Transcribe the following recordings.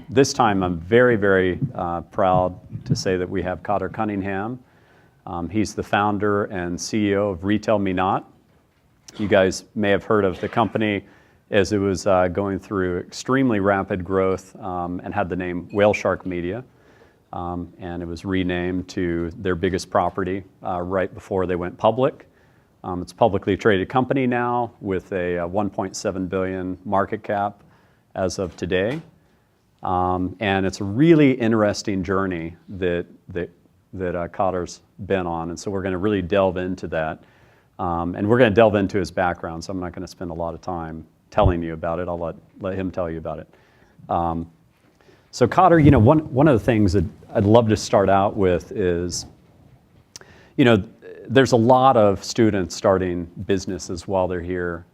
This time I'm very, very proud to say that we have Cotter Cunningham. He's the founder and CEO of Retail Me Not. You guys may have heard of the company as it was going through extremely rapid growth and had the name Whale Shark Media. And it was renamed to their biggest property right before they went public. It's a publicly traded company now with a 1.7 billion market cap as of today. And it's a really interesting journey that Cotter's been on. And so we're going to really delve into that. And we're going to delve into his background, so I'm not going to spend a lot of time telling you about it. I'll let him tell you about it. So Cotter, one of the things that I'd love to start out with is, there's a lot of students starting businesses while they're here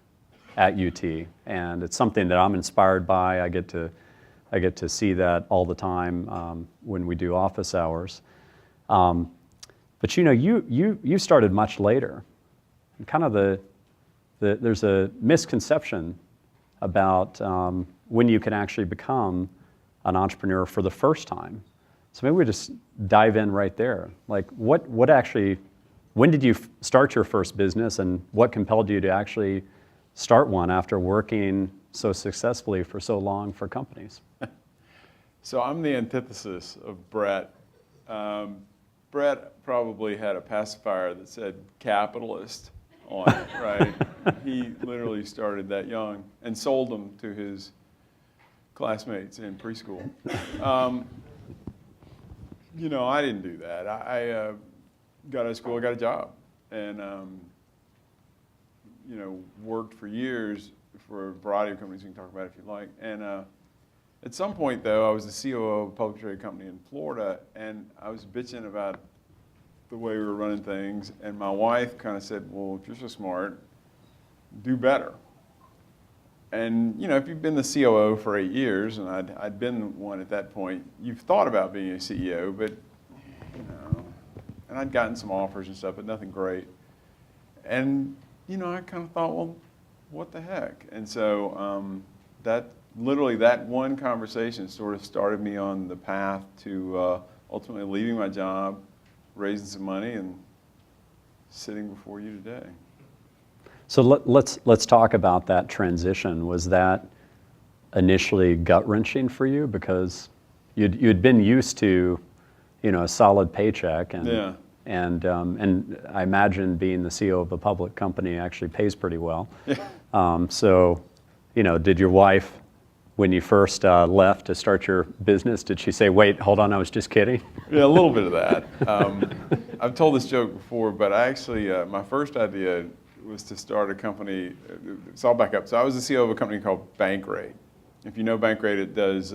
at UT, and it's something that I'm inspired by. I get to see that all the time when we do office hours. But you started much later. And kind of there's a misconception about when you can actually become an entrepreneur for the first time. So maybe we just dive in right there. Like, when did you start your first business, and what compelled you to actually start one after working so successfully for so long for companies? So I'm the antithesis of Brett. Brett probably had a pacifier that said capitalist on it, right? He literally started that young and sold them to his classmates in preschool. I didn't do that. I got out of school, I got a job, and worked for years for a variety of companies. We can talk about it if you like. And at some point, though, I was the COO of a publicly traded company in Florida, and I was bitching about the way we were running things, and my wife kind of said, well, if you're so smart, do better. And, if you've been the COO for 8 years, and I'd been one at that point, you've thought about being a CEO, but, and I'd gotten some offers and stuff, but nothing great. And, I kind of thought, well, what the heck? And so literally that one conversation sort of started me on the path to ultimately leaving my job, raising some money, and sitting before you today. So let's talk about that transition. Was that initially gut-wrenching for you because you'd been used to, a solid paycheck, and yeah. and I imagine being the CEO of a public company actually pays pretty well. Yeah. So, did your wife, when you first left to start your business, did she say, "Wait, hold on, I was just kidding"? Yeah, a little bit of that. I've told this joke before, but I actually my first idea was to start a company. So I'll back up. So I was the CEO of a company called Bankrate. If you know Bankrate, it does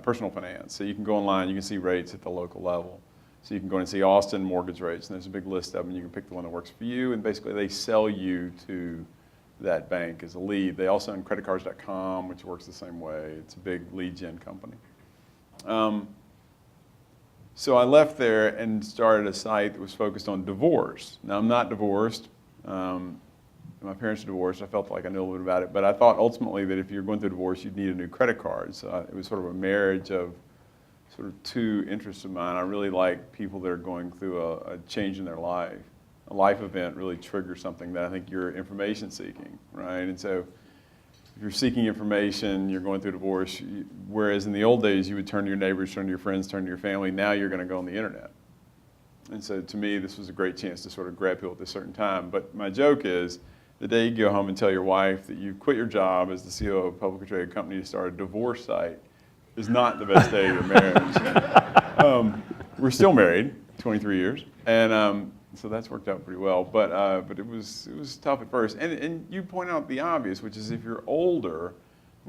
personal finance. So you can go online, you can see rates at the local level. So you can go and see Austin mortgage rates, and there's a big list of them. You can pick the one that works for you, and basically they sell you to that bank as a lead. They also own creditcards.com, which works the same way. It's a big lead gen company. So I left there and started a site that was focused on divorce. Now, I'm not divorced. My parents are divorced. I felt like I knew a little bit about it, but I thought ultimately that if you're going through a divorce, you'd need a new credit card. So it was sort of a marriage of sort of two interests of mine. I really like people that are going through a change in their life. A life event really triggers something that I think you're information seeking, right? And so if you're seeking information, you're going through a divorce, whereas in the old days you would turn to your neighbors, turn to your friends, turn to your family, now you're going to go on the internet. And so to me, this was a great chance to sort of grab people at a certain time. But my joke is, the day you go home and tell your wife that you quit your job as the CEO of a publicly traded company to start a divorce site is not the best day of your marriage. We're still married, 23 years, and so that's worked out pretty well. But it was tough at first. And you point out the obvious, which is if you're older,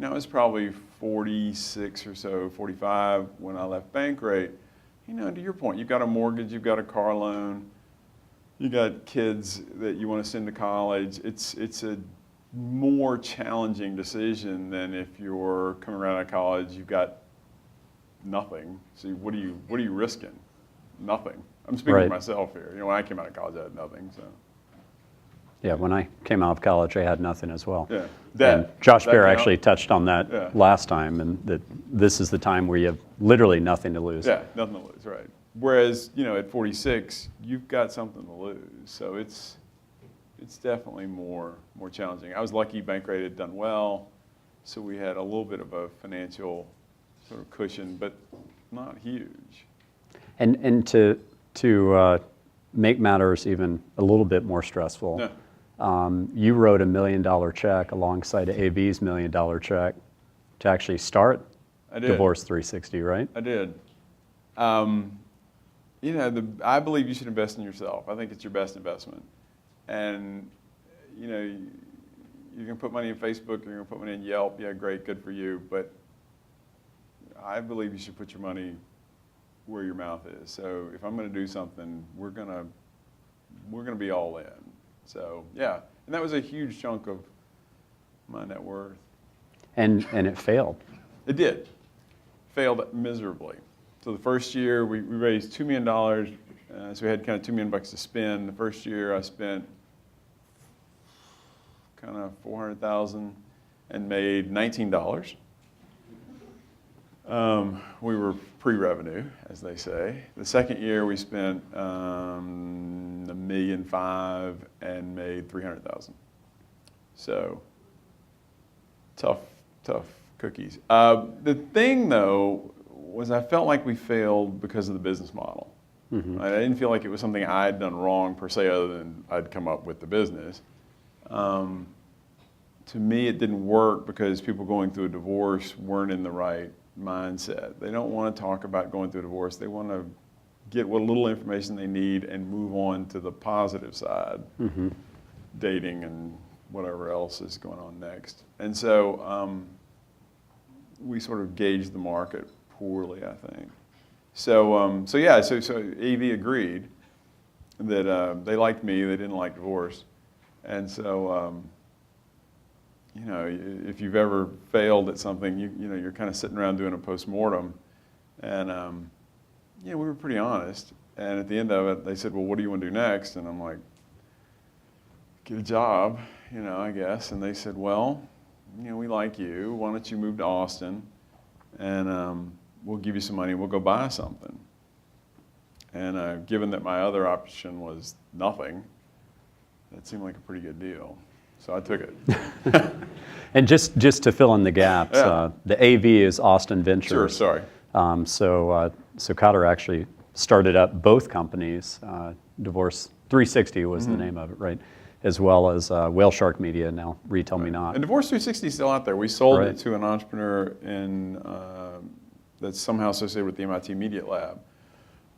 I was probably 46 or so, 45 when I left Bankrate. To your point, you've got a mortgage, you've got a car loan, you got kids that you want to send to college. It's a more challenging decision than if you're coming right out of college, you've got nothing. So what are you risking? Nothing. I'm speaking for myself here. When I came out of college, I had nothing. So. Yeah, when I came out of college, I had nothing as well. Yeah. And Josh that Bear count? actually touched on that Yeah. last time, and that this is the time where you have literally nothing to lose. Yeah, nothing to lose, right. Whereas, at 46, you've got something to lose. So it's definitely more challenging. I was lucky Bankrate had done well, so we had a little bit of a financial sort of cushion, but not huge. And to make matters even a little bit more stressful, Yeah. You wrote $1 million check alongside AV's $1 million check to actually start I did. Divorce 360, right? I did. I believe you should invest in yourself. I think it's your best investment. And, you can put money in Facebook, you're going to put money in Yelp. Yeah, great, good for you. But I believe you should put your money where your mouth is. So if I'm going to do something, we're going to be all in. So yeah, and that was a huge chunk of my net worth. And it failed. It did. Failed miserably. So the first year we raised $2 million, so we had kind of $2 million to spend. The first year I spent kind of $400,000 and made $19. We were pre-revenue, as they say. The second year we spent $1.5 million and made $300,000. So tough cookies. The thing though was I felt like we failed because of the business model. Mm-hmm. I didn't feel like it was something I had done wrong per se, other than I'd come up with the business. To me, it didn't work because people going through a divorce weren't in the right mindset. They don't want to talk about going through a divorce. They want to get what little information they need and move on to the positive side, mm-hmm. dating and whatever else is going on next. And so we sort of gauged the market poorly, I think. So AV agreed that they liked me, they didn't like divorce. And so, if you've ever failed at something, you're kind of sitting around doing a postmortem. And, we were pretty honest. And at the end of it, they said, well, what do you want to do next? And I'm like, get a job, I guess. And they said, well, we like you. Why don't you move to Austin? And we'll give you some money. We'll go buy something. And given that my other option was nothing, that seemed like a pretty good deal. So I took it. And just to fill in the gaps, Yeah. the AV is Austin Ventures. Sure, sorry. So Cotter actually started up both companies. Divorce 360 was the name of it, right? As well as Whale Shark Media, now Retail Me Not. And Divorce 360 is still out there. We sold Right. it to an entrepreneur that's somehow associated with the MIT Media Lab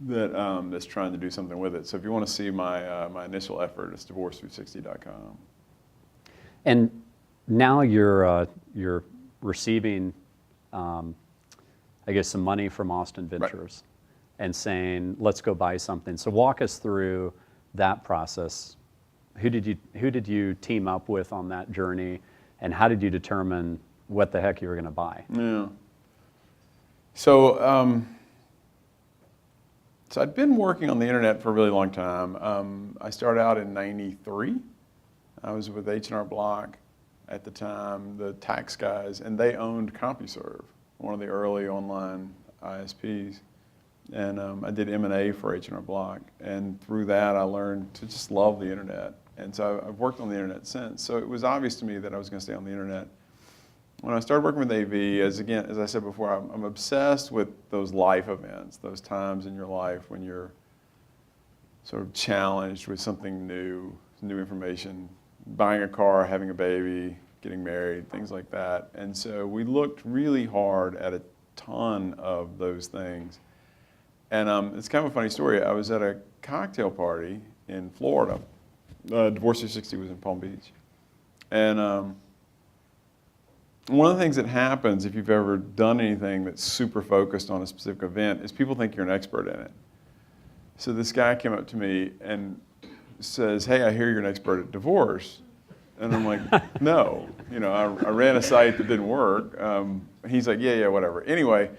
that's trying to do something with it. So if you want to see my initial effort, it's divorce360.com. And now you're receiving, I guess, some money from Austin Ventures, right, and saying, let's go buy something. So walk us through that process. Who did you team up with on that journey, and how did you determine what the heck you were going to buy? Yeah. So I'd been working on the internet for a really long time. I started out in '93. I was with H&R Block at the time, the tax guys, and they owned CompuServe, one of the early online ISPs. And I did M&A for H&R Block, and through that I learned to just love the internet. And so I've worked on the internet since. So it was obvious to me that I was going to stay on the internet. When I started working with AV, as I said before, I'm obsessed with those life events, those times in your life when you're sort of challenged with something new information, buying a car, having a baby, getting married, things like that. And so we looked really hard at a ton of those things. And it's kind of a funny story. I was at a cocktail party in Florida. Divorce 360 was in Palm Beach. And one of the things that happens if you've ever done anything that's super focused on a specific event is people think you're an expert in it. So this guy came up to me and says, hey, I hear you're an expert at divorce. And I'm like, no. I ran a site that didn't work. He's like, yeah, whatever. Anyway,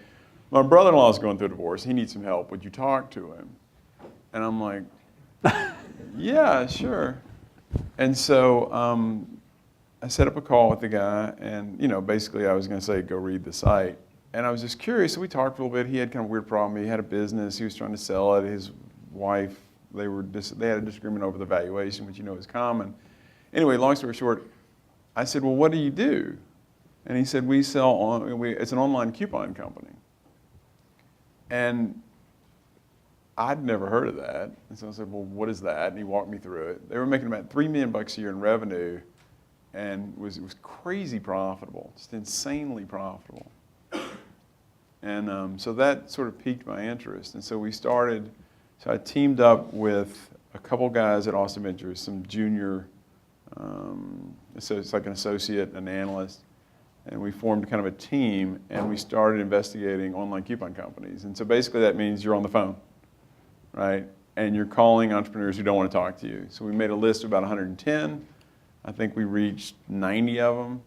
my brother-in-law is going through a divorce. He needs some help. Would you talk to him? And I'm like, yeah, sure. And so I set up a call with the guy, and basically I was going to say, go read the site. And I was just curious, so we talked for a little bit. He had kind of a weird problem. He had a business. He was trying to sell it. His wife, they had a disagreement over the valuation, which is common. Anyway, long story short, I said, well, what do you do? And he said, it's an online coupon company. And I'd never heard of that. And so I said, well, what is that? And he walked me through it. They were making about $3 million a year in revenue, and it was crazy profitable, just insanely profitable. And so that sort of piqued my interest. And so I teamed up with a couple guys at Austin Ventures, some junior, so it's like an associate, an analyst, and we formed kind of a team, and we started investigating online coupon companies. And so basically that means you're on the phone, right? And you're calling entrepreneurs who don't want to talk to you. So we made a list of about 110. I think we reached 90 of them.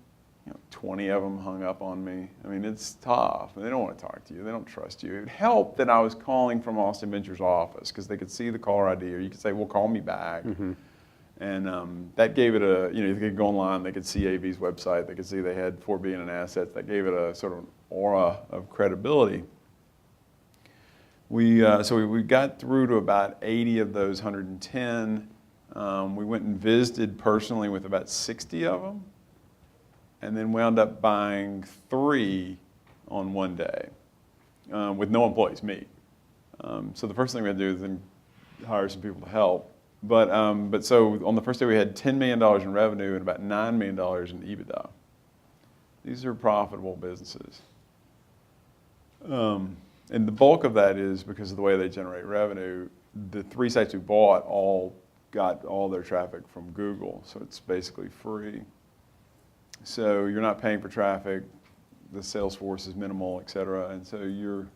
20 of them hung up on me. I mean, it's tough. They don't want to talk to you. They don't trust you. It helped that I was calling from Austin Ventures' office because they could see the caller ID, or you could say, well, call me back. Mm-hmm. And that gave it they could go online, they could see AV's website, they could see they had $4 billion in assets. That gave it a sort of aura of credibility. So we got through to about 80 of those 110. We went and visited personally with about 60 of them, and then wound up buying 3 on one day with no employees, me. So the first thing we had to do is then hire some people to help. But so on the first day we had $10 million in revenue and about $9 million in EBITDA. These are profitable businesses. And the bulk of that is because of the way they generate revenue. The 3 sites we bought all got all their traffic from Google, so it's basically free. So you're not paying for traffic, the sales force is minimal, et cetera, and so you're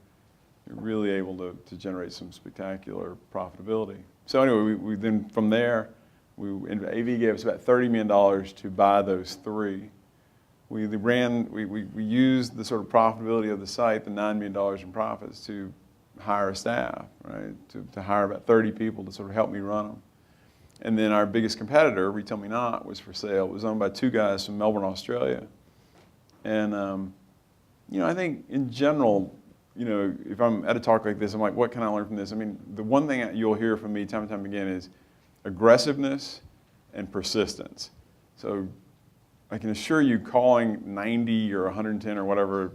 really able to generate some spectacular profitability. So anyway, we then from there, AV gave us about $30 million to buy those 3. We used the sort of profitability of the site, the $9 million in profits, to hire a staff, right? To hire about 30 people to sort of help me run them. And then our biggest competitor, Retail Me Not, was for sale. It was owned by 2 guys from Melbourne, Australia. And I think in general, if I'm at a talk like this, I'm like, what can I learn from this? I mean, the one thing you'll hear from me time and time again is aggressiveness and persistence. So I can assure you calling 90 or 110 or whatever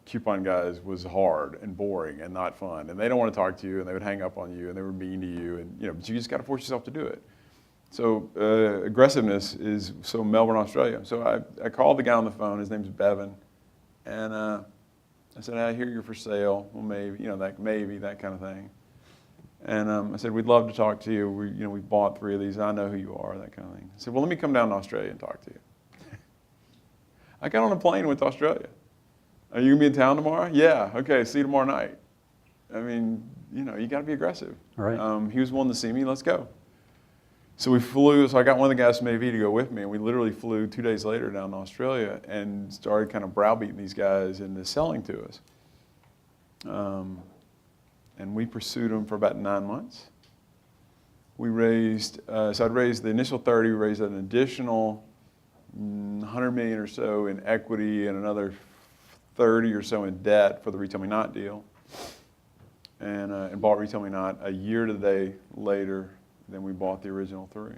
coupon guys was hard and boring and not fun. And they don't want to talk to you, and they would hang up on you, and they were mean to you. And but you just got to force yourself to do it. So aggressiveness is Melbourne, Australia. So I called the guy on the phone. His name's Bevan. And I said, I hear you're for sale. Well, maybe, that kind of thing. And I said, we'd love to talk to you. We bought 3 of these. I know who you are, that kind of thing. I said, well, let me come down to Australia and talk to you. I got on a plane and went to Australia. Are you going to be in town tomorrow? Yeah. Okay, see you tomorrow night. I mean, you got to be aggressive. Right. He was willing to see me. Let's go. So we flew. So I got one of the guys from AV to go with me, and we literally flew 2 days later down to Australia and started kind of browbeating these guys into selling to us. And we pursued them for about 9 months. We raised, so I'd raised the initial 30, we raised an additional 100 million or so in equity and another 30 or so in debt for the Retail Me Not deal. And bought Retail Me Not a year to the day later than we bought the original 3.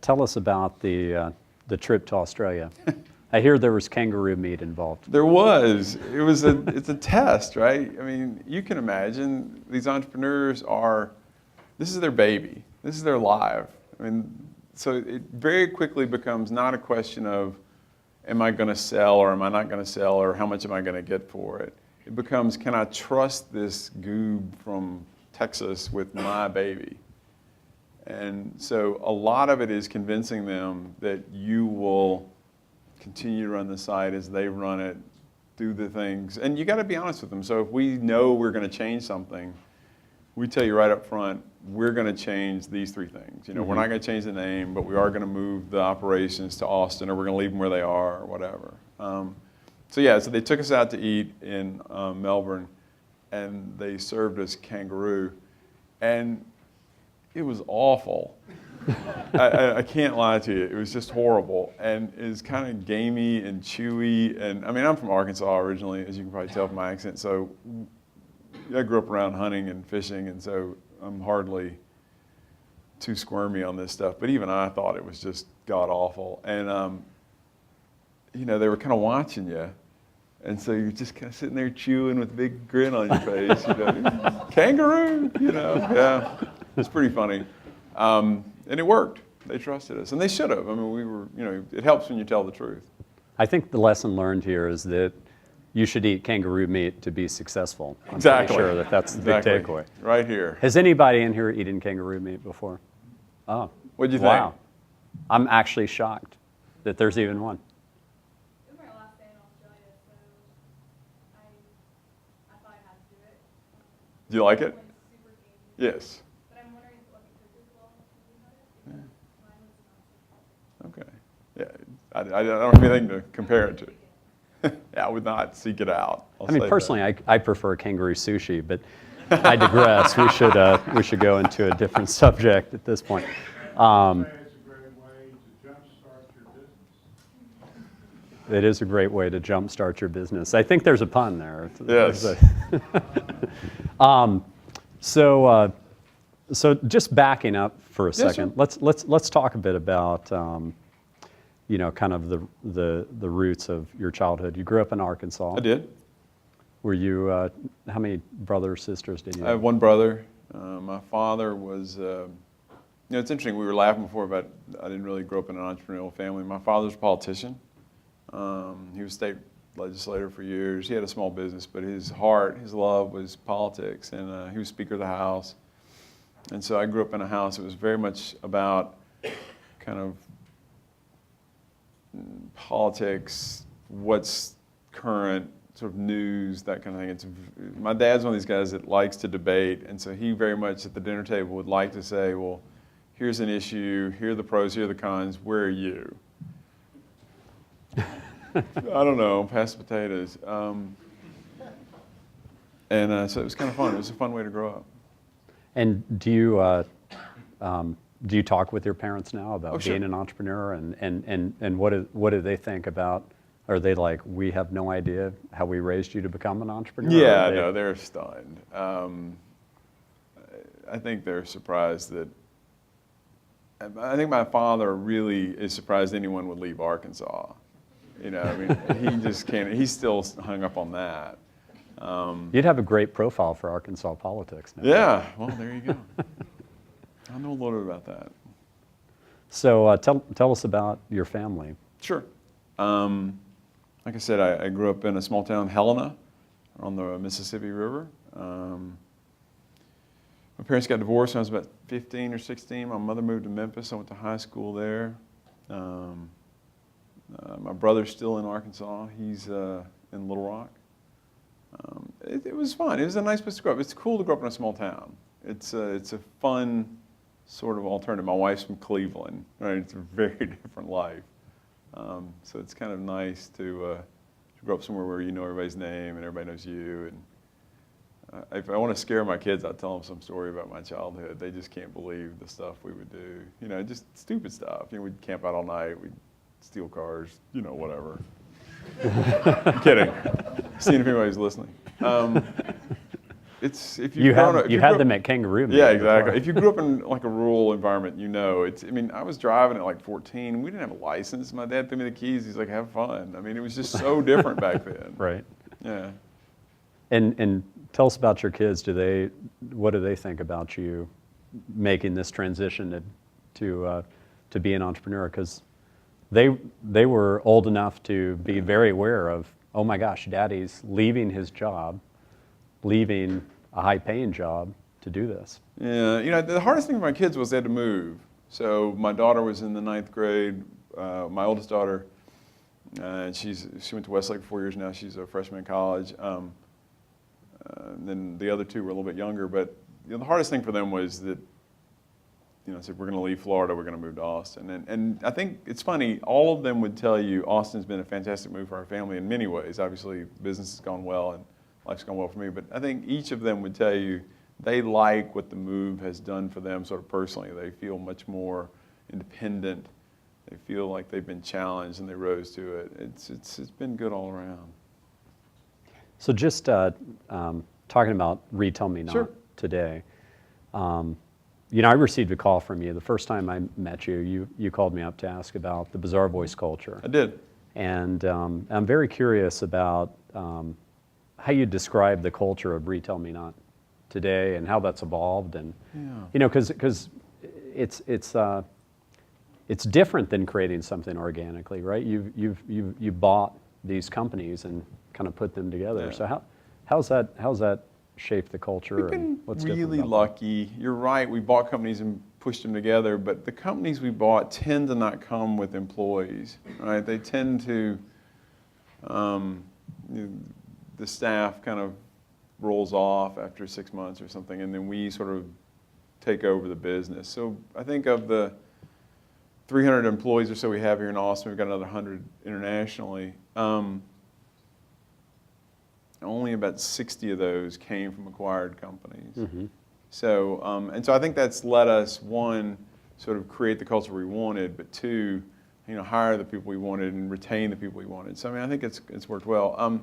Tell us about the trip to Australia. I hear there was kangaroo meat involved. There was. It's a test, right? I mean, you can imagine these entrepreneurs this is their baby. This is their life. I mean, so it very quickly becomes not a question of, am I going to sell or am I not going to sell, or how much am I going to get for it? It becomes, can I trust this goob from Texas with my baby? And so a lot of it is convincing them that you will continue to run the site as they run it, do the things. And you got to be honest with them. So if we know we're going to change something, we tell you right up front, we're going to change these 3 things. We're not going to change the name, but we are going to move the operations to Austin, or we're going to leave them where they are, or whatever. So they took us out to eat in Melbourne, and they served us kangaroo, and it was awful. I can't lie to you. It was just horrible, and it's kind of gamey and chewy. And I mean, I'm from Arkansas originally, as you can probably tell from my accent. So I grew up around hunting and fishing, and so I'm hardly too squirmy on this stuff. But even I thought it was just god awful. And you know, they were kind of watching you, and so you're just kind of sitting there chewing with a big grin on your face. You know, kangaroo. You know, yeah, it's pretty funny. And it worked. They trusted us, and they should have. I mean, we were, you know, it helps when you tell the truth. I think the lesson learned here is that you should eat kangaroo meat to be successful. I'm Exactly. pretty sure that's the big takeaway. Right here. Has anybody in here eaten kangaroo meat before? Oh. What'd you think? Wow. I'm actually shocked that there's even one. It was my last day in Australia, so I thought I had to do it. Do you like it? It went super gamey. Yes. But I'm wondering if it tastes as well as you had it. Yeah. Mine was not so Okay. Yeah. I don't have anything to compare it to. Yeah, I would not seek it out. I mean, personally, I prefer kangaroo sushi, but I digress. We should go into a different subject at this point. It's a great way to jumpstart your business. It is a great way to jumpstart your business. I think there's a pun there. Yes. So just backing up for a Yes, second, let's talk a bit about you know, kind of the roots of your childhood. You grew up in Arkansas. I did. Were you? How many brothers, sisters did you I have one brother. My father was, you know, it's interesting. We were laughing before about I didn't really grow up in an entrepreneurial family. My father's a politician. He was state legislator for years. He had a small business, but his heart, his love was politics, and he was Speaker of the House. And so I grew up in a house that was very much about kind of politics, what's current, sort of news, that kind of thing. My dad's one of these guys that likes to debate, and so he very much at the dinner table would like to say, well, here's an issue, here are the pros, here are the cons, where are you? I don't know, pass the potatoes. So it was kind of fun. It was a fun way to grow up. And do you talk with your parents now about sure. being an entrepreneur, and what do they think about? Are they like, we have no idea how we raised you to become an entrepreneur? Yeah, no, they're stunned. I think they're surprised that. I think my father really is surprised anyone would leave Arkansas. You know, I mean, he just can't. He's still hung up on that. You'd have a great profile for Arkansas politics now. Yeah, well, there you go. I know a little bit about that. So tell us about your family. Sure. Like I said, I grew up in a small town, Helena, on the Mississippi River. My parents got divorced when I was about 15 or 16. My mother moved to Memphis. I went to high school there. My brother's still in Arkansas. He's in Little Rock. It was fun. It was a nice place to grow up. It's cool to grow up in a small town. It's a fun sort of alternative. My wife's from Cleveland, right? It's a very different life. So it's kind of nice to grow up somewhere where you know everybody's name and everybody knows you. And if I want to scare my kids, I'll tell them some story about my childhood. They just can't believe the stuff we would do. You know, just stupid stuff. You know, we'd camp out all night. We'd steal cars. You know, whatever. I'm kidding. Seeing if anybody's listening. It's if You had them at Kangaroo Meat yeah, exactly. before. If you grew up in like a rural environment, you know it's. I mean, I was driving at like 14. We didn't have a license. My dad threw me the keys. He's like, "Have fun." I mean, it was just so different back then. Right. Yeah. And tell us about your kids. What do they think about you making this transition to be an entrepreneur? Because they were old enough to be very aware of, oh my gosh, Daddy's leaving his job, leaving a high-paying job to do this. Yeah. You know, the hardest thing for my kids was they had to move. So my daughter was in the 9th grade. My oldest daughter, and she went to Westlake for 4 years now. She's a freshman in college. And then the other two were a little bit younger. But you know, the hardest thing for them was that, you know, said we're going to leave Florida, we're going to move to Austin. And I think it's funny, all of them would tell you Austin's been a fantastic move for our family in many ways. Obviously, business has gone well and life's gone well for me. But I think each of them would tell you they like what the move has done for them sort of personally. They feel much more independent. They feel like they've been challenged and they rose to it. It's been good all around. So just talking about Retail Me Not Sure. today, you know, I received a call from you. The first time I met you, you called me up to ask about the Bazaar Voice culture. I did. And I'm very curious about how you describe the culture of Retail Me Not today and how that's evolved. And, you know, because it's different than creating something organically, right? You've bought these companies and kind of put them together. Yeah. So how's that shaped the culture? We've been and what's different really about lucky. You're right, we bought companies and pushed them together, but the companies we bought tend to not come with employees, right? They tend to, the staff kind of rolls off after 6 months or something, and then we sort of take over the business. So I think of the 300 employees or so we have here in Austin, we've got another 100 internationally. Only about 60 of those came from acquired companies. Mm-hmm. So, and so I think that's let us, one, sort of create the culture we wanted, but two, you know, hire the people we wanted and retain the people we wanted. So, I mean, I think it's worked well.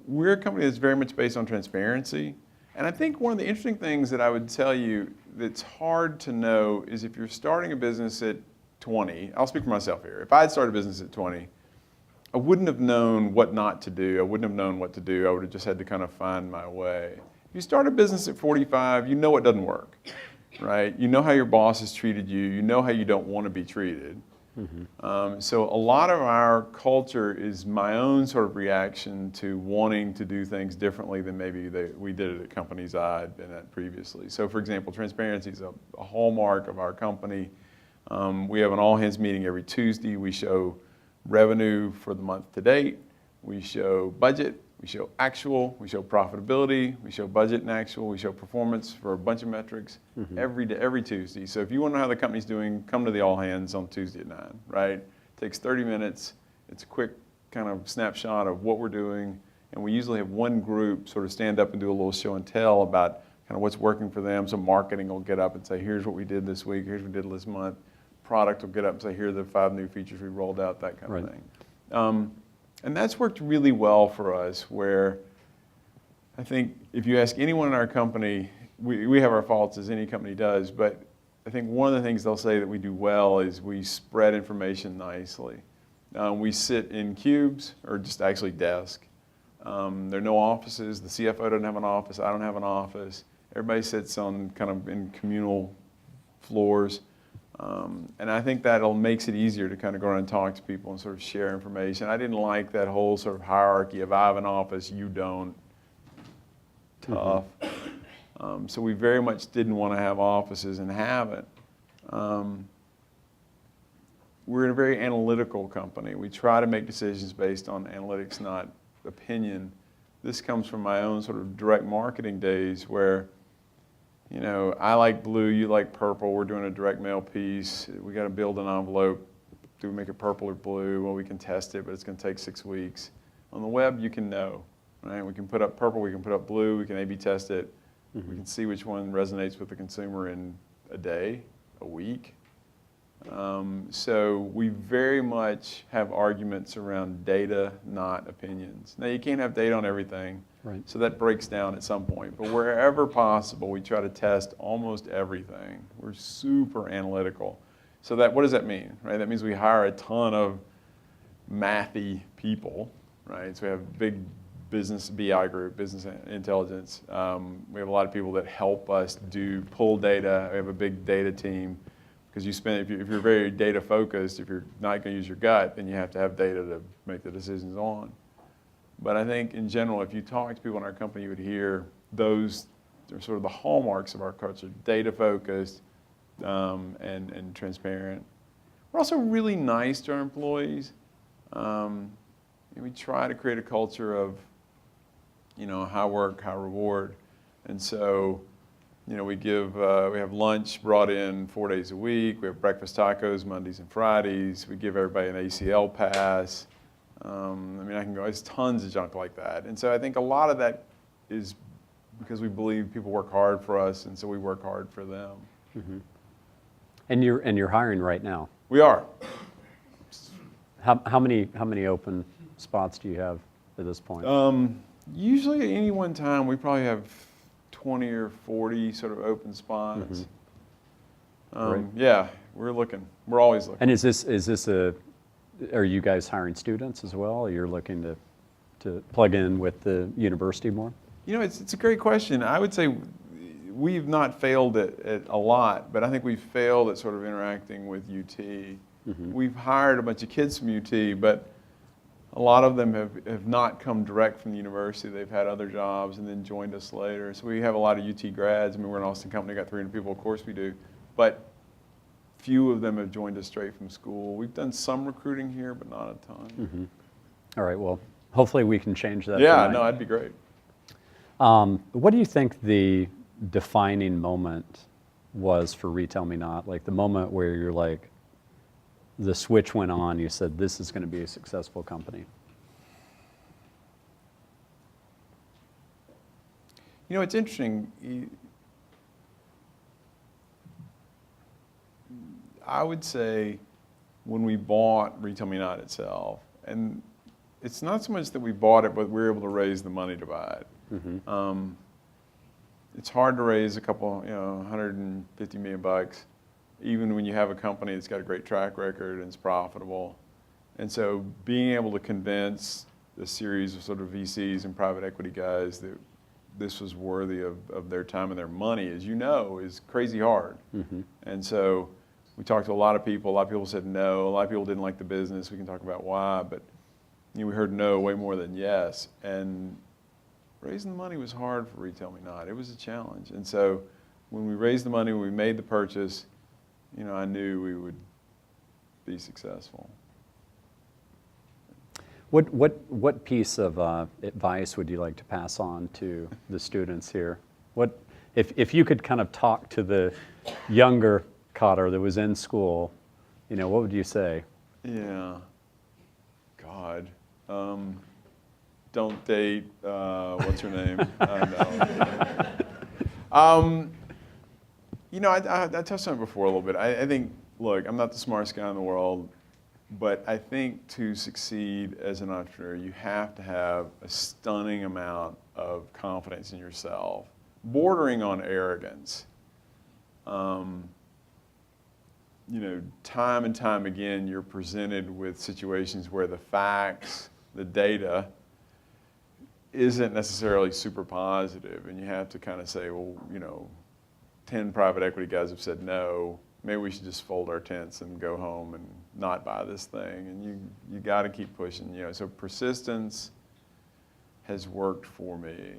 We're a company that's very much based on transparency. And I think one of the interesting things that I would tell you that's hard to know is if you're starting a business at 20, I'll speak for myself here. If I had started a business at 20, I wouldn't have known what not to do. I wouldn't have known what to do. I would have just had to kind of find my way. If you start a business at 45, you know it doesn't work, right? You know how your boss has treated you. You know how you don't want to be treated. Mm-hmm. So a lot of our culture is my own sort of reaction to wanting to do things differently than maybe we did it at companies I'd been at previously. So for example, transparency is a hallmark of our company. We have an all-hands meeting every Tuesday. We show revenue for the month to date. We show budget. We show actual. We show profitability. We show budget and actual. We show performance for a bunch of metrics every day, every Tuesday. So if you want to know how the company's doing, come to the all hands on Tuesday at 9, right? It takes 30 minutes. It's a quick kind of snapshot of what we're doing. And we usually have one group sort of stand up and do a little show and tell about kind of what's working for them. So marketing will get up and say, here's what we did this week. Here's what we did this month. Product will get up and say, here are the 5 new features we rolled out, that kind of thing. And that's worked really well for us, where I think if you ask anyone in our company, we have our faults as any company does, but I think one of the things they'll say that we do well is we spread information nicely. We sit in cubes, or just actually desk. There are no offices. The CFO doesn't have an office. I don't have an office. Everybody sits on kind of in communal floors. And I think that'll makes it easier to kind of go around and talk to people and sort of share information. I didn't like that whole sort of hierarchy of I have an office, you don't. Tough. So we very much didn't want to have offices and haven't. We're a very analytical company. We try to make decisions based on analytics, not opinion. This comes from my own sort of direct marketing days where, you know, I like blue, you like purple, we're doing a direct mail piece, we got to build an envelope, do we make it purple or blue? Well, we can test it, but it's going to take 6 weeks. On the web, you can know, right? We can put up purple, we can put up blue, we can A/B test it, we can see which one resonates with the consumer in a day, a week. So we very much have arguments around data, not opinions. Now, you can't have data on everything. Right. So that breaks down at some point. But wherever possible, we try to test almost everything. We're super analytical. So that, what does that mean, right? That means we hire a ton of mathy people, right? So we have a big business BI group, business intelligence. We have a lot of people that help us pull data. We have a big data team. Because if you're very data focused, if you're not going to use your gut, then you have to have data to make the decisions on. But I think in general, if you talk to people in our company, you would hear those are sort of the hallmarks of our culture: data focused and transparent. We're also really nice to our employees. We try to create a culture of, you know, high work, high reward, and so. You know, we have lunch brought in 4 days a week. We have breakfast tacos Mondays and Fridays. We give everybody an ACL pass. I mean, I can go, there's tons of junk like that. And so I think a lot of that is because we believe people work hard for us, and so we work hard for them. And you're hiring right now. We are. How many open spots do you have at this point? Usually at any one time, we probably have 20 or 40 sort of open spots. Great. Yeah, we're looking. We're always looking. And is this are you guys hiring students as well, or you're looking to plug in with the university more? You know, it's a great question. I would say we've not failed at a lot, but I think we've failed at sort of interacting with UT. We've hired a bunch of kids from UT, but a lot of them have not come direct from the university. They've had other jobs and then joined us later. So we have a lot of UT grads. I mean, we're an Austin company, got 300 people, of course we do. But few of them have joined us straight from school. We've done some recruiting here, but not a ton. All right, well, hopefully we can change that Yeah, tonight. no, that'd be great. What do you think the defining moment was for Retail Me Not? Like the moment where you're like, the switch went on, you said, this is going to be a successful company. You know, it's interesting. I would say when we bought Retail Me Not itself, and it's not so much that we bought it, but we were able to raise the money to buy it. It's hard to raise a couple, $150 million, even when you have a company that's got a great track record and it's profitable. And so being able to convince a series of sort of VCs and private equity guys that this was worthy of their time and their money, as you know, is crazy hard. And so we talked to a lot of people. A lot of people said no. A lot of people didn't like the business. We can talk about why, but we heard no way more than yes. And raising the money was hard for Retail Me Not. It was a challenge. And so when we raised the money, when we made the purchase, I knew we would be successful. What piece of advice would you like to pass on to the students here? If you could kind of talk to the younger Cotter that was in school, what would you say? Yeah. God. Don't date, what's her name? No. I touched on it before a little bit. I think, look, I'm not the smartest guy in the world, but I think to succeed as an entrepreneur, you have to have a stunning amount of confidence in yourself, bordering on arrogance. Time and time again, you're presented with situations where the facts, the data, isn't necessarily super positive, and you have to kind of say, well, 10 private equity guys have said no, maybe we should just fold our tents and go home and not buy this thing, and you got to keep pushing. So persistence has worked for me,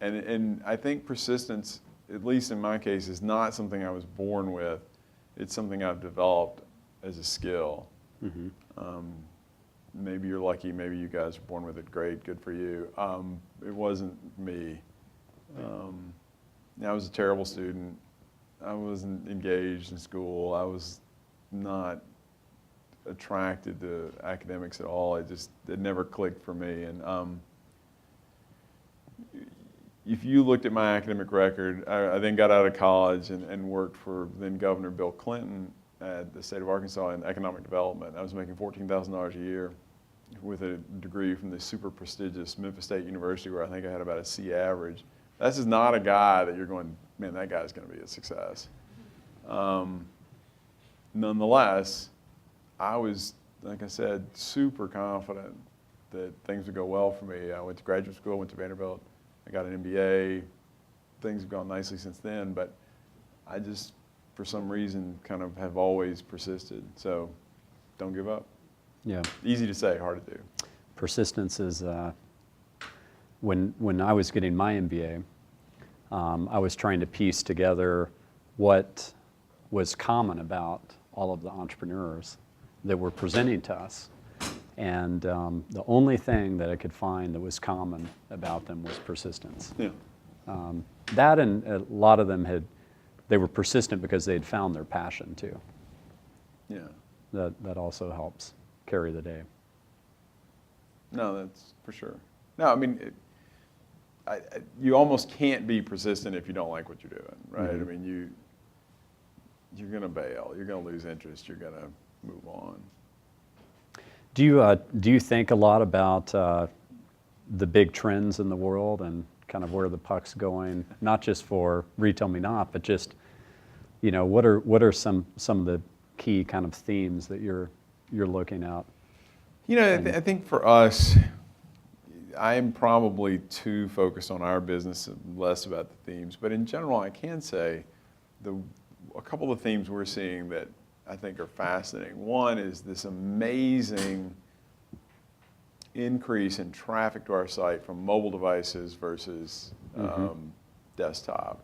and I think persistence, at least in my case, is not something I was born with. It's something I've developed as a skill. Maybe you're lucky, maybe you guys are born with it. Great, good for you. It wasn't me. I was a terrible student. I wasn't engaged in school. I was not attracted to academics at all. It never clicked for me. And if you looked at my academic record, I then got out of college and worked for then Governor Bill Clinton at the state of Arkansas in economic development. I was making $14,000 a year with a degree from the super prestigious Memphis State University, where I think I had about a C average. This is not a guy that you're going, man, that guy's going to be a success. Nonetheless, I was, like I said, super confident that things would go well for me. I went to graduate school, went to Vanderbilt, I got an MBA. Things have gone nicely since then, but I just, for some reason, kind of have always persisted. So don't give up. Yeah. Easy to say, hard to do. Persistence is, when I was getting my MBA, I was trying to piece together what was common about all of the entrepreneurs that were presenting to us. And the only thing that I could find that was common about them was persistence. Yeah. That, and a lot of them they were persistent because they had found their passion too. Yeah. That also helps carry the day. No, that's for sure. No, I mean, you almost can't be persistent if you don't like what you're doing, right? Mhm. I mean, you're going to bail, you're going to lose interest, you're going to move on. Do you think a lot about the big trends in the world and kind of where the puck's going, not just for Retail Me Not, but just, what are some of the key kind of themes that you're looking at? I think for us, I'm probably too focused on our business and less about the themes. But in general, I can say a couple of themes we're seeing that I think are fascinating. One is this amazing increase in traffic to our site from mobile devices versus desktop.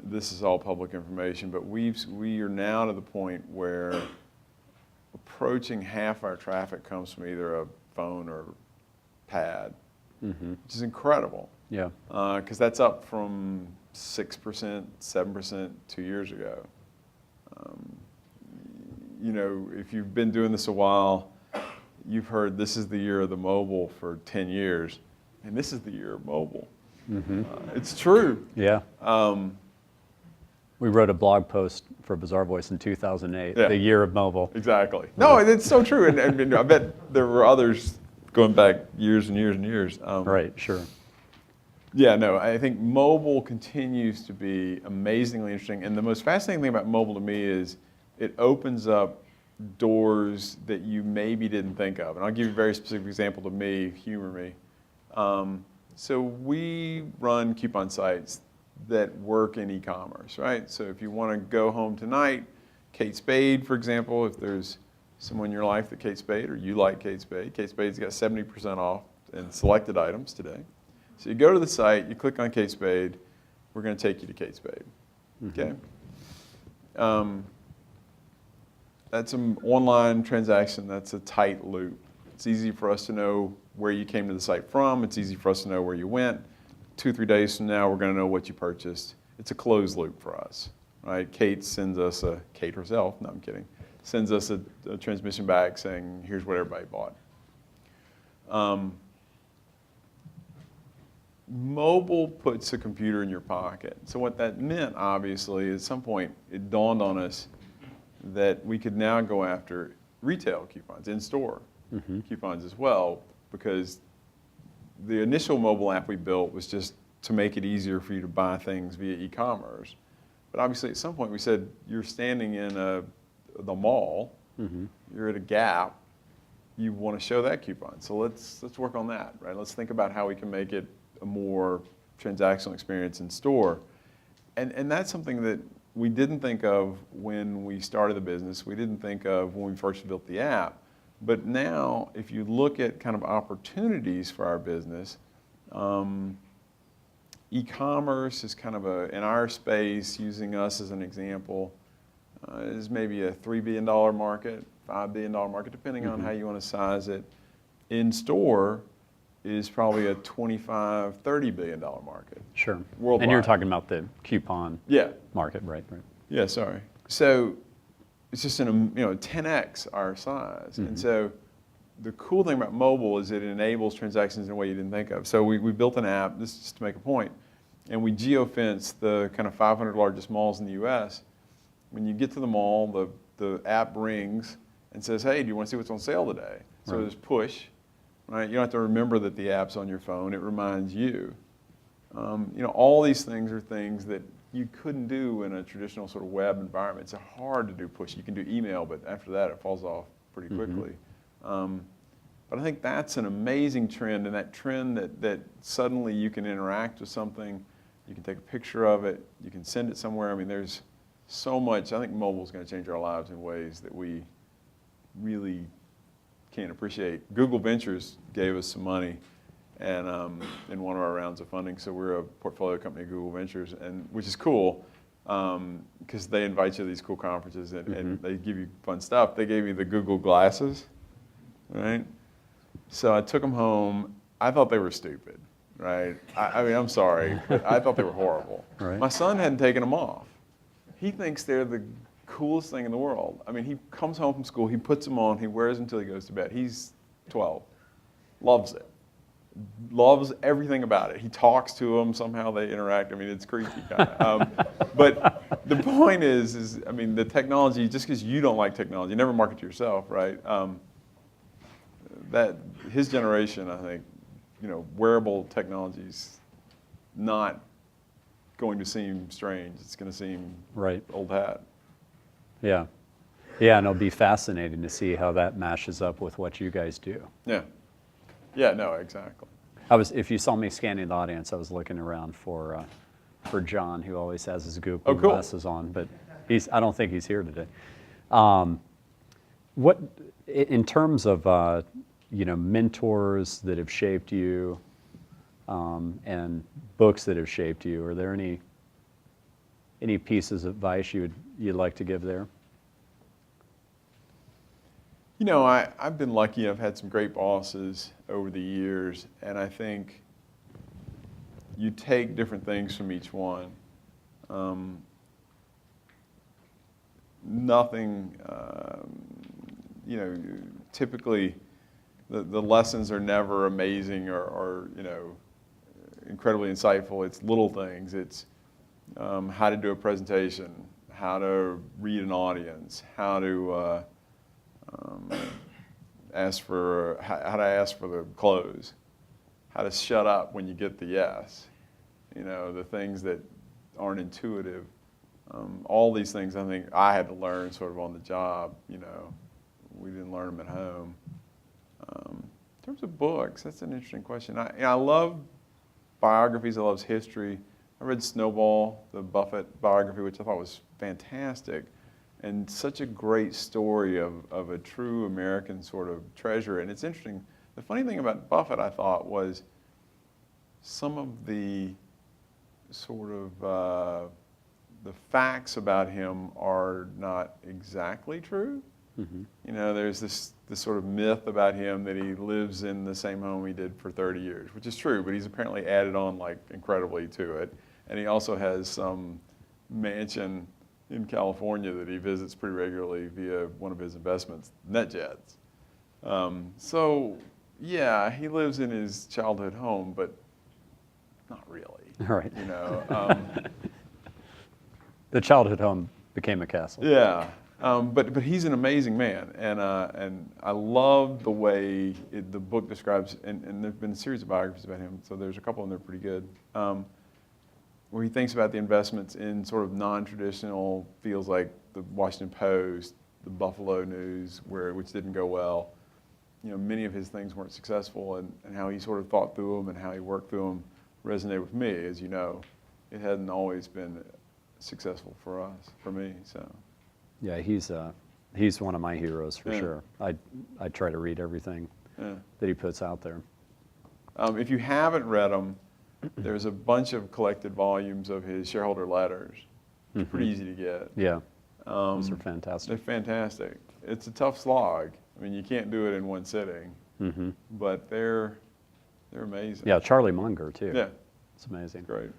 This is all public information, but we are now to the point where approaching half our traffic comes from either a phone or pad, which is incredible. Yeah. Because that's up from 6%, 7% 2 years ago. If you've been doing this a while, you've heard this is the year of the mobile for 10 years, and this is the year of mobile. It's true. Yeah. We wrote a blog post for Bizarre Voice in 2008, Yeah. the year of mobile. Exactly. No, it's so true. And I bet there were others going back years and years and years. Right, sure. Yeah, no, I think mobile continues to be amazingly interesting. And the most fascinating thing about mobile to me is it opens up doors that you maybe didn't think of. And I'll give you a very specific example to me, humor me. So we run coupon sites that work in e-commerce, right? So if you want to go home tonight, Kate Spade, for example, if there's someone in your life that Kate Spade or you like Kate Spade's got 70% off in selected items today. So you go to the site, you click on Kate Spade, we're going to take you to Kate Spade, okay? That's an online transaction, that's a tight loop. It's easy for us to know where you came to the site from, it's easy for us to know where you went. 2-3 days from now, we're going to know what you purchased. It's a closed loop for us, right? Kate sends us Kate herself, no, I'm kidding, sends us a transmission back saying, here's what everybody bought. Mobile puts a computer in your pocket. So what that meant, obviously, at some point, it dawned on us that we could now go after retail coupons, in-store coupons as well, because the initial mobile app we built was just to make it easier for you to buy things via e-commerce. But obviously, at some point, we said, you're standing in the mall, you're at a Gap, you want to show that coupon. So let's work on that, right? Let's think about how we can make it a more transactional experience in store. And that's something that we didn't think of when we started the business. We didn't think of when we first built the app. But now, if you look at kind of opportunities for our business, e-commerce is kind of in our space, using us as an example, is maybe a $3 billion market, $5 billion market, depending on how you want to size it. In store is probably a $25, $30 billion market. Sure. Worldwide. And you're talking about the coupon market, right? Yeah, sorry. So it's just 10x our size. And so the cool thing about mobile is it enables transactions in a way you didn't think of. So we built an app, this is just to make a point, and we geofence the kind of 500 largest malls in the US. When you get to the mall, the app rings and says, hey, do you want to see what's on sale today? So there's push, right? You don't have to remember that the app's on your phone, it reminds you. All these things are things that you couldn't do in a traditional sort of web environment. It's hard to do push. You can do email, but after that it falls off pretty quickly. But I think that's an amazing trend, and that trend that suddenly you can interact with something, you can take a picture of it, you can send it somewhere. I mean, there's so much. I think mobile is going to change our lives in ways that we really can't appreciate. Google Ventures gave us some money and in one of our rounds of funding, so we're a portfolio company of Google Ventures, and which is cool because they invite you to these cool conferences and they give you fun stuff. They gave me the Google glasses, right? So I took them home. I thought they were stupid, right? I mean, I'm sorry, but I thought they were horrible. Right. My son hadn't taken them off. He thinks they're the coolest thing in the world. I mean, he comes home from school, he puts them on, he wears them until he goes to bed. He's 12, loves it. loves everything about it. He talks to them, somehow they interact. I mean, it's creepy kind of. But the point is, I mean, the technology, just because you don't like technology, never market to yourself, right? That his generation, I think, wearable technology's not going to seem strange. It's going to seem Right. old hat. Yeah. Yeah, and it'll be fascinating to see how that mashes up with what you guys do. Yeah. Yeah, no, exactly. If you saw me scanning the audience, I was looking around for John, who always has his Google Oh, cool. glasses on, but I don't think he's here today. In terms of mentors that have shaped you, and books that have shaped you, are there any pieces of advice you'd like to give there? I've been lucky. I've had some great bosses over the years, and I think you take different things from each one. Nothing, typically the lessons are never amazing or incredibly insightful. It's little things. It's how to do a presentation, how to read an audience, how to ask for the close, how to shut up when you get the yes, the things that aren't intuitive. All these things I think I had to learn sort of on the job. We didn't learn them at home. In terms of books, that's an interesting question. I love biographies. I love history. I read Snowball, the Buffett biography, which I thought was fantastic. And such a great story of a true American sort of treasure. And it's interesting, the funny thing about Buffett, I thought, was some of the sort of the facts about him are not exactly true. Mm-hmm. There's this sort of myth about him that he lives in the same home he did for 30 years, which is true, but he's apparently added on like incredibly to it. And he also has some mansion in California that he visits pretty regularly via one of his investments, NetJets. So, yeah, he lives in his childhood home, but not really. Right. The childhood home became a castle. Yeah, but he's an amazing man, and I love the way the book describes, and there've been a series of biographies about him, so there's a couple of them that are pretty good. Where he thinks about the investments in sort of non-traditional fields like the Washington Post, the Buffalo News, which didn't go well. Many of his things weren't successful, and how he sort of thought through them and how he worked through them resonated with me. As you know, it hadn't always been successful for me. So, yeah, he's one of my heroes for sure. I try to read everything that he puts out there. If you haven't read them, there's a bunch of collected volumes of his shareholder letters. It's pretty easy to get. Yeah, those are fantastic. They're fantastic. It's a tough slog. I mean, you can't do it in one sitting, but they're amazing. Yeah, Charlie Munger too. Yeah, it's amazing. Great.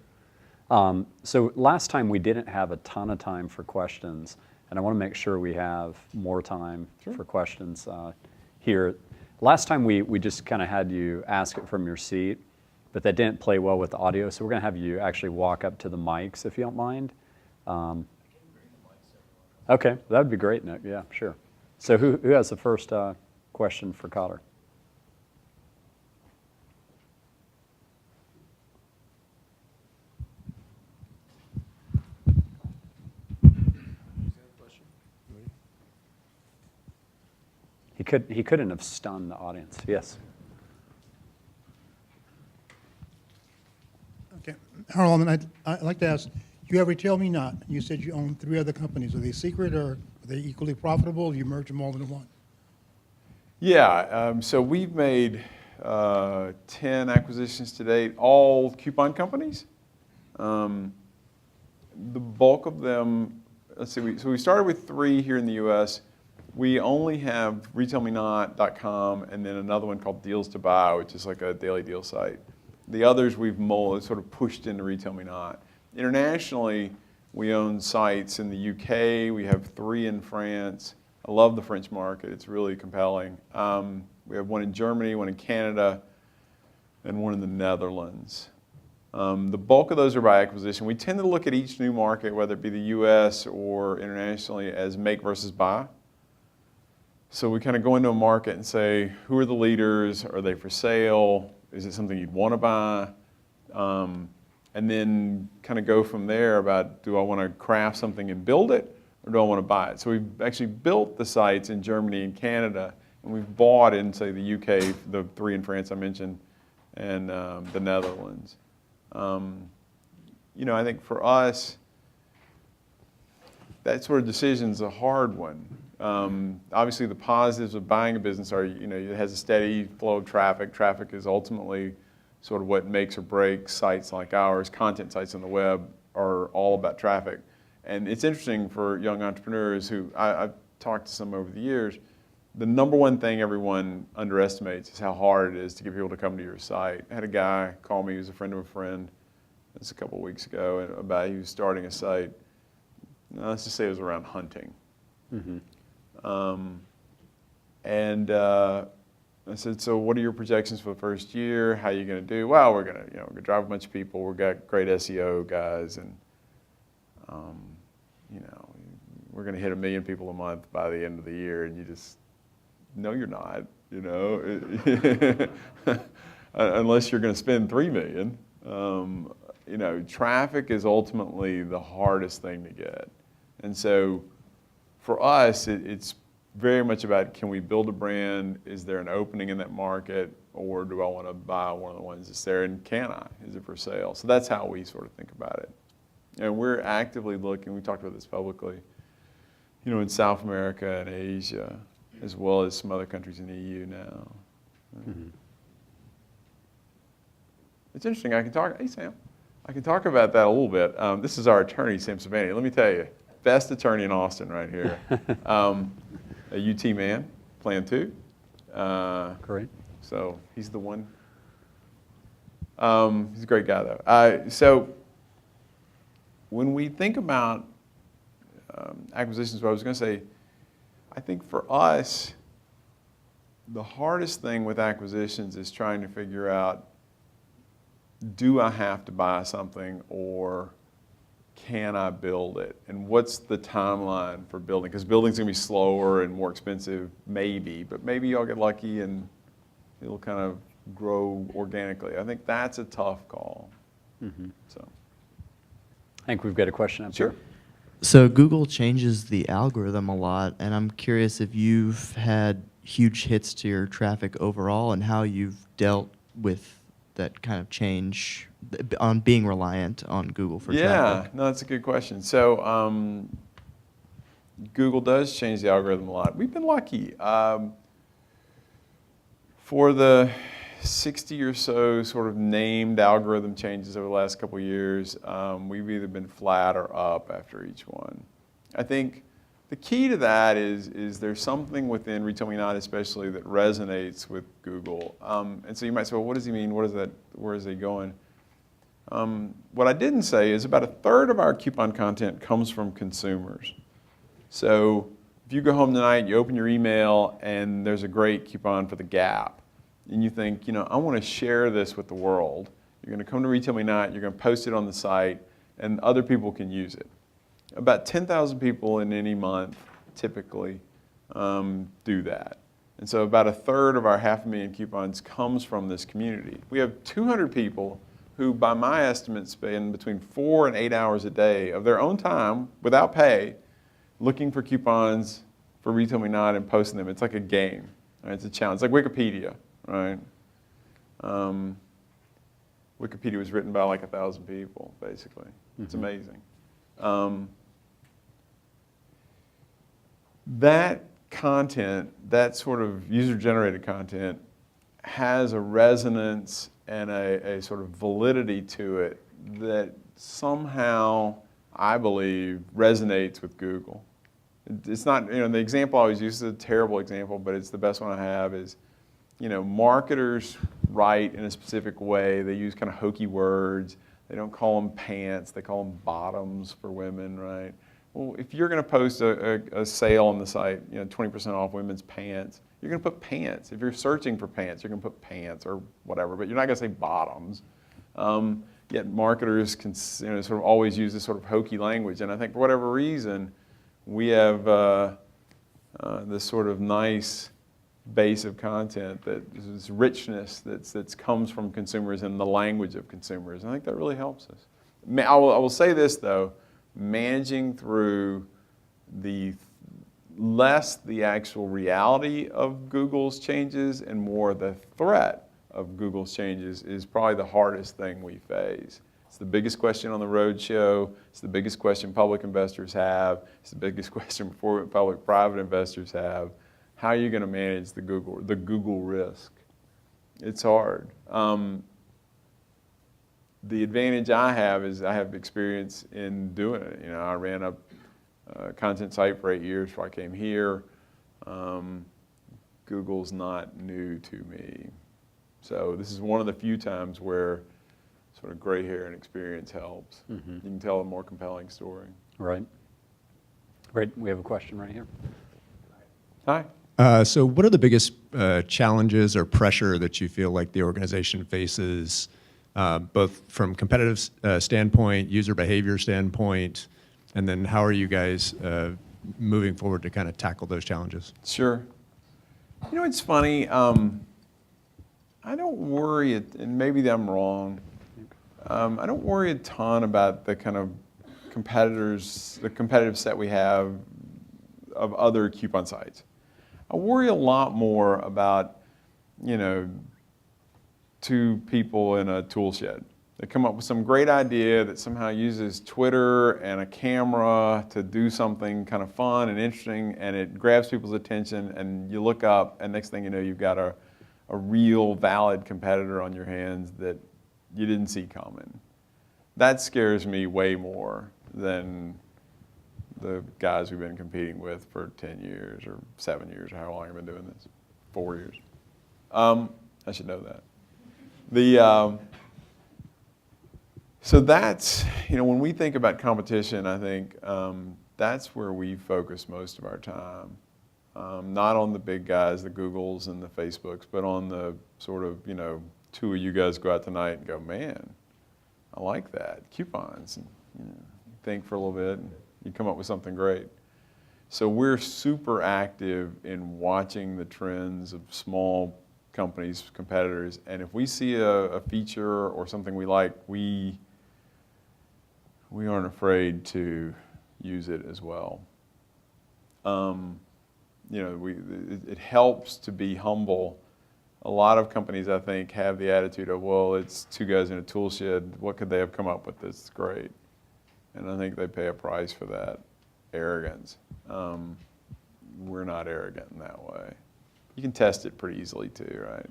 So last time we didn't have a ton of time for questions, and I want to make sure we have more time for questions here. Last time we just kind of had you ask it from your seat, but that didn't play well with the audio, so we're going to have you actually walk up to the mics if you don't mind. Okay, that would be great, Nick. Yeah, sure. So who has the first question for Cotter? He couldn't have stunned the audience. Yes. Okay. Harold, I'd like to ask, you have Retail Me Not. You said you own 3 other companies. Are they secret or are they equally profitable? Do you merge them all into one? Yeah, so we've made 10 acquisitions to date, all coupon companies. The bulk of them, let's see, so we started with 3 here in the US. We only have retailmenot.com and then another one called Deals to Buy, which is like a daily deal site. The others we've sort of pushed into Retail Me Not. Internationally, we own sites in the UK. We have 3 in France. I love the French market. It's really compelling. We have one in Germany, one in Canada. and one in the Netherlands. The bulk of those are by acquisition. We tend to look at each new market, whether it be the US or internationally, as make versus buy. So we kind of go into a market and say, who are the leaders? Are they for sale? Is it something you'd want to buy? And then kind of go from there about, do I want to craft something and build it, or do I want to buy it? So we've actually built the sites in Germany and Canada, and we've bought in, say, the UK, the 3 in France I mentioned, and the Netherlands. I think for us, that sort of decision is a hard one. Obviously, the positives of buying a business are, it has a steady flow of traffic. Traffic is ultimately sort of what makes or breaks sites like ours. Content sites on the web are all about traffic. And it's interesting for young entrepreneurs who I've talked to some over the years. The number one thing everyone underestimates is how hard it is to get people to come to your site. I had a guy call me, he was a friend of a friend, this a couple of weeks ago, about he was starting a site. Let's just say it was around hunting. Mm-hmm. I said, so what are your projections for the first year? How are you going to do? Well, we're going to drive a bunch of people. We've got great SEO guys, and we're going to hit 1 million people a month by the end of the year. And you just, no, you're not. Unless you're going to spend 3 million. Traffic is ultimately the hardest thing to get, and so for us, it's very much about, can we build a brand? Is there an opening in that market? Or do I want to buy one of the ones that's there? And can I? Is it for sale? So that's how we sort of think about it. And we're actively looking, we talked about this publicly, in South America and Asia, as well as some other countries in the EU now. Mm-hmm. It's interesting, hey Sam, I can talk about that a little bit. This is our attorney, Sam Savani. Let me tell you, best attorney in Austin right here. A UT man, Plan 2. Great. So he's the one. He's a great guy, though. So when we think about acquisitions, what I was going to say, I think for us, the hardest thing with acquisitions is trying to figure out, do I have to buy something, or can I build it? And what's the timeline for building? Because building's going to be slower and more expensive, maybe, but maybe y'all get lucky and it'll kind of grow organically. I think that's a tough call. Mm-hmm. So, I think we've got a question up Sure. here. So Google changes the algorithm a lot, and I'm curious if you've had huge hits to your traffic overall and how you've dealt with that kind of change on being reliant on Google for traffic. No, that's a good question. So Google does change the algorithm a lot. We've been lucky. For the 60 or so sort of named algorithm changes over the last couple of years, we've either been flat or up after each one. I think the key to that is there's something within Retail Me Not especially that resonates with Google. And so you might say, well, what does he mean? What is that? Where is he going? What I didn't say is about 1/3 of our coupon content comes from consumers. So if you go home tonight, you open your email, and there's a great coupon for the Gap, and you think, I want to share this with the world. You're going to come to Retail Me Not, you're going to post it on the site, and other people can use it. About 10,000 people in any month typically do that. And so about 1/3 of our 500,000 coupons comes from this community. We have 200 people who, by my estimate, spend between 4 and 8 hours a day of their own time, without pay, looking for coupons for Retail Me Not and posting them. It's like a game. Right? It's a challenge. It's like Wikipedia, right? Wikipedia was written by like 1,000 people, basically. It's amazing. That content, that sort of user-generated content, has a resonance and a sort of validity to it that somehow, I believe, resonates with Google. It's not, the example I always use is a terrible example, but it's the best one I have is, marketers write in a specific way. They use kind of hokey words. They don't call them pants. They call them bottoms for women, right? Well, if you're going to post a sale on the site, 20% off women's pants, you're You're going to put pants. If you're searching for pants, you're going to put pants or whatever, but you're not going to say bottoms. Yet marketers can, sort of always use this sort of hokey language, and I think for whatever reason, we have this sort of nice base of content, this richness that comes from consumers and the language of consumers. And I think that really helps us. I will say this though, managing through less the actual reality of Google's changes and more the threat of Google's changes is probably the hardest thing we face. It's the biggest question on the roadshow. It's the biggest question public investors have. It's the biggest question public-private investors have. How are you going to manage the Google risk? It's hard. The advantage I have is I have experience in doing it. I ran a content site for 8 years before I came here. Google's not new to me. So this is one of the few times where sort of gray hair and experience helps. Mm-hmm. You can tell a more compelling story. Right. Great. We have a question right here. Hi. So what are the biggest challenges or pressure that you feel like the organization faces, both from competitive standpoint, user behavior standpoint, and then how are you guys moving forward to kind of tackle those challenges? Sure. It's funny. I don't worry, and maybe I'm wrong, I don't worry a ton about the kind of competitors, the competitive set we have of other coupon sites. I worry a lot more about, two people in a tool shed. They come up with some great idea that somehow uses Twitter and a camera to do something kind of fun and interesting, and it grabs people's attention, and you look up, and next thing you know, you've got a real valid competitor on your hands that you didn't see coming. That scares me way more than the guys we've been competing with for 10 years or 7 years, or how long I've been doing this, 4 years. I should know that. So that's, when we think about competition, I think that's where we focus most of our time. Not on the big guys, the Googles and the Facebooks, but on the sort of, two of you guys go out tonight and go, man, I like that, coupons. And, think for a little bit, and you come up with something great. So we're super active in watching the trends of small companies, competitors, and if we see a feature or something we like, we aren't afraid to use it as well. It helps to be humble. A lot of companies, I think, have the attitude of, well, it's two guys in a tool shed. What could they have come up with that's great? And I think they pay a price for that arrogance. We're not arrogant in that way. You can test it pretty easily too, right?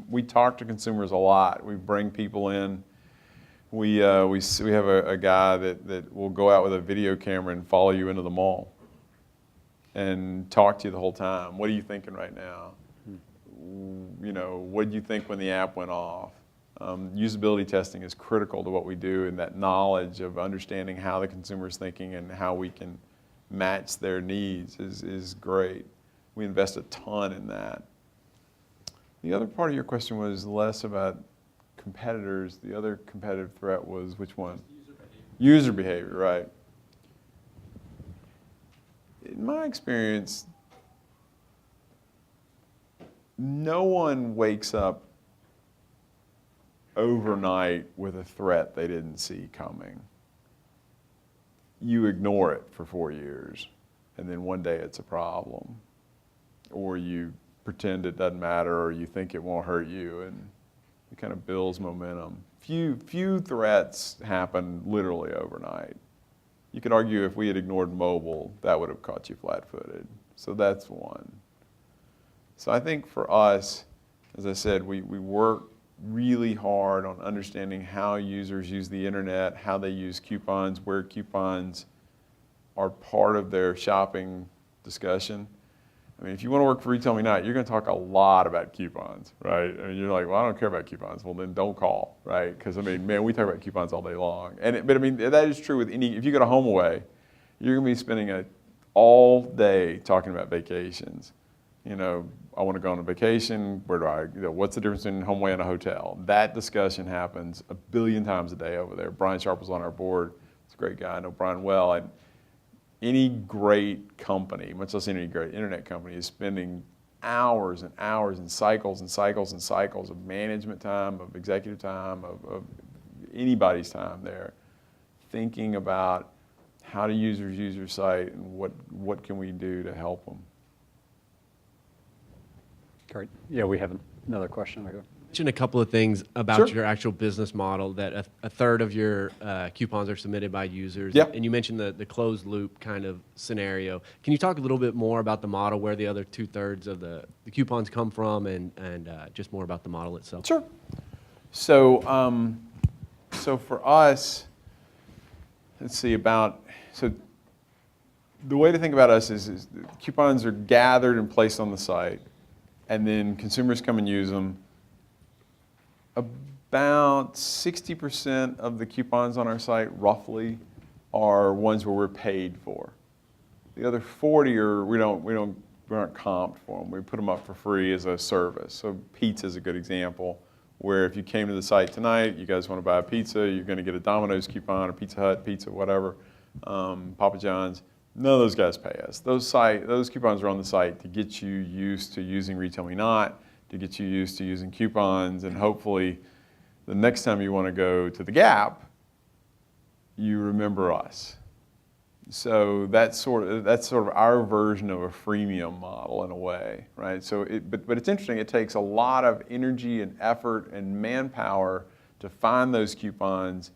We talk to consumers a lot. We bring people in. We have a guy that will go out with a video camera and follow you into the mall and talk to you the whole time. What are you thinking right now? What did you think when the app went off? Usability testing is critical to what we do, and that knowledge of understanding how the consumer is thinking and how we can match their needs is great. We invest a ton in that. The other part of your question was less about competitors. The other competitive threat was which one? User behavior, right. In my experience, no one wakes up overnight with a threat they didn't see coming. You ignore it for 4 years, and then one day it's a problem. Or you pretend it doesn't matter, or you think it won't hurt you, and it kind of builds momentum. Few threats happen literally overnight. You could argue if we had ignored mobile, that would have caught you flat-footed. So that's one. So I think for us, as I said, we work really hard on understanding how users use the internet, how they use coupons, where coupons are part of their shopping discussion. I mean, if you want to work for Retail Me Not, you're going to talk a lot about coupons, right? I mean, you're like, well, I don't care about coupons. Well, then don't call, right? Because, I mean, man, we talk about coupons all day long. But, I mean, that is true with if you go to HomeAway, you're going to be spending all day talking about vacations. I want to go on a vacation. Where do I, what's the difference in HomeAway and a hotel? That discussion happens a billion times a day over there. Brian Sharp was on our board. He's a great guy. I know Brian well. And any great company, much less any great internet company, is spending hours and hours and cycles and cycles and cycles of management time, of executive time, of anybody's time there, thinking about how do users use your site and what can we do to help them. Great. Yeah, we have another question. Mention a couple of things about Sure. your actual business model, that a third of your coupons are submitted by users. Yep. And you mentioned the closed loop kind of scenario. Can you talk a little bit more about the model, where the other 2/3 of the coupons come from, and just more about the model itself? Sure. So, so for us, let's see so the way to think about us is coupons are gathered and placed on the site, and then consumers come and use them. About 60% of the coupons on our site, roughly, are ones where we're paid for. The other 40 are we aren't comped for them. We put them up for free as a service. So pizza is a good example, where if you came to the site tonight, you guys want to buy a pizza, you're going to get a Domino's coupon, or Pizza Hut pizza, whatever, Papa John's. None of those guys pay us. Those coupons are on the site to get you used to using Retail Me Not, to get you used to using coupons, and hopefully the next time you want to go to the Gap, you remember us. So that's sort of our version of a freemium model in a way, right? So but it's interesting. It takes a lot of energy and effort and manpower to find those coupons,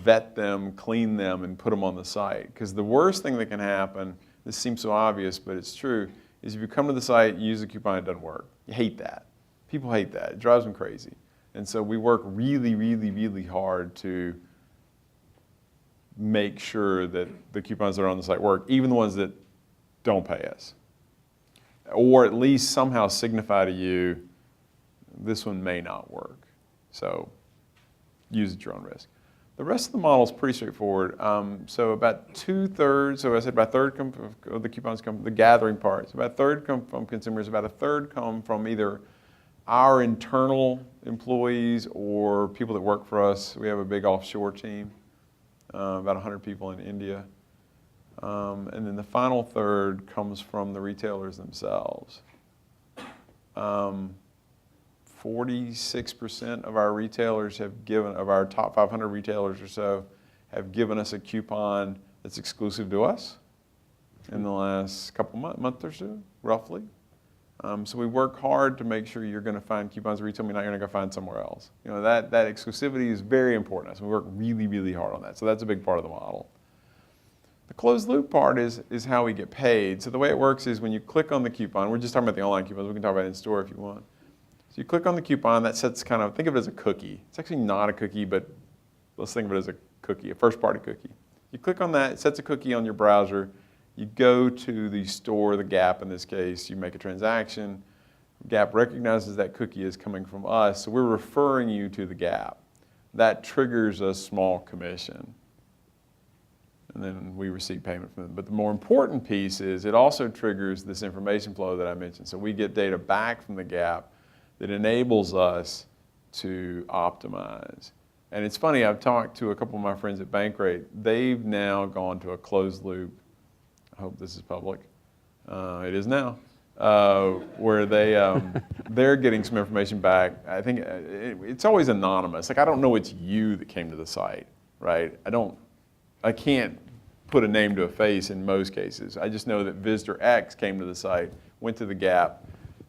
vet them, clean them, and put them on the site. Because the worst thing that can happen, this seems so obvious, but it's true, is if you come to the site, you use a coupon, it doesn't work. You hate that. People hate that. It drives them crazy. And so we work really, really, really hard to make sure that the coupons that are on the site work, even the ones that don't pay us. Or at least somehow signify to you, this one may not work. So use at your own risk. The rest of the model is pretty straightforward. So about 2/3, so I said about a third of the coupons come from the gathering part. So about a third come from consumers, about a third come from either our internal employees or people that work for us. We have a big offshore team, about 100 people in India. And then the final third comes from the retailers themselves. 46% of our retailers of our top 500 retailers or so, have given us a coupon that's exclusive to us in the last couple month or so, roughly. So we work hard to make sure you're going to find coupons at Retail Me Not, you're going to go find somewhere else. You know, that exclusivity is very important to us. We work really, really hard on that. So that's a big part of the model. The closed loop part is how we get paid. So the way it works is when you click on the coupon, we're just talking about the online coupons, we can talk about it in store if you want. So you click on the coupon, that sets think of it as a cookie. It's actually not a cookie, but let's think of it as a cookie, a first-party cookie. You click on that, it sets a cookie on your browser. You go to the store, the Gap in this case, you make a transaction. Gap recognizes that cookie is coming from us, so we're referring you to the Gap. That triggers a small commission. And then we receive payment from them. But the more important piece is it also triggers this information flow that I mentioned. So we get data back from the Gap that enables us to optimize. And it's funny, I've talked to a couple of my friends at Bankrate. They've now gone to a closed loop. I hope this is public. It is now. Where they're getting some information back. I think it's always anonymous. Like, I don't know it's you that came to the site, right? I can't put a name to a face in most cases. I just know that visitor X came to the site, went to the Gap,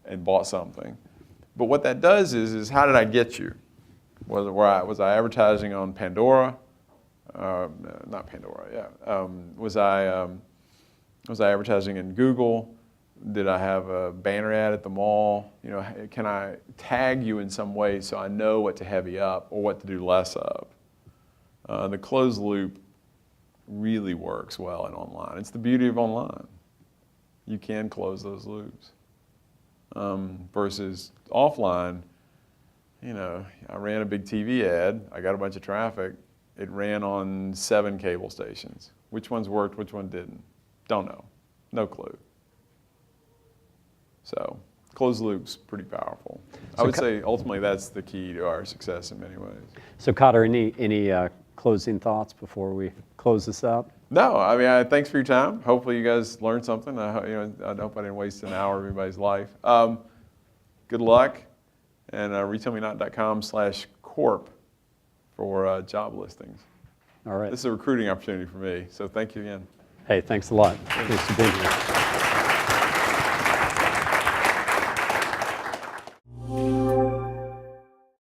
and bought something. But what that does is how did I get you? Was I advertising on Pandora? Not Pandora, yeah. Was I advertising in Google? Did I have a banner ad at the mall? You know, can I tag you in some way so I know what to heavy up or what to do less of? The closed loop really works well in online. It's the beauty of online. You can close those loops. Versus offline, you know, I ran a big TV ad, I got a bunch of traffic, it ran on 7 cable stations. Which ones worked, which one didn't? Don't know, no clue. So closed loop's pretty powerful. I So would say ultimately that's the key to our success in many ways. So Cotter, any closing thoughts before we close this out? No, I mean, thanks for your time. Hopefully you guys learned something. I hope I didn't waste an hour of anybody's life. Good luck, and retailmenot.com/corp for job listings. All right. This is a recruiting opportunity for me, so thank you again. Hey, thanks a lot. Thanks for being here.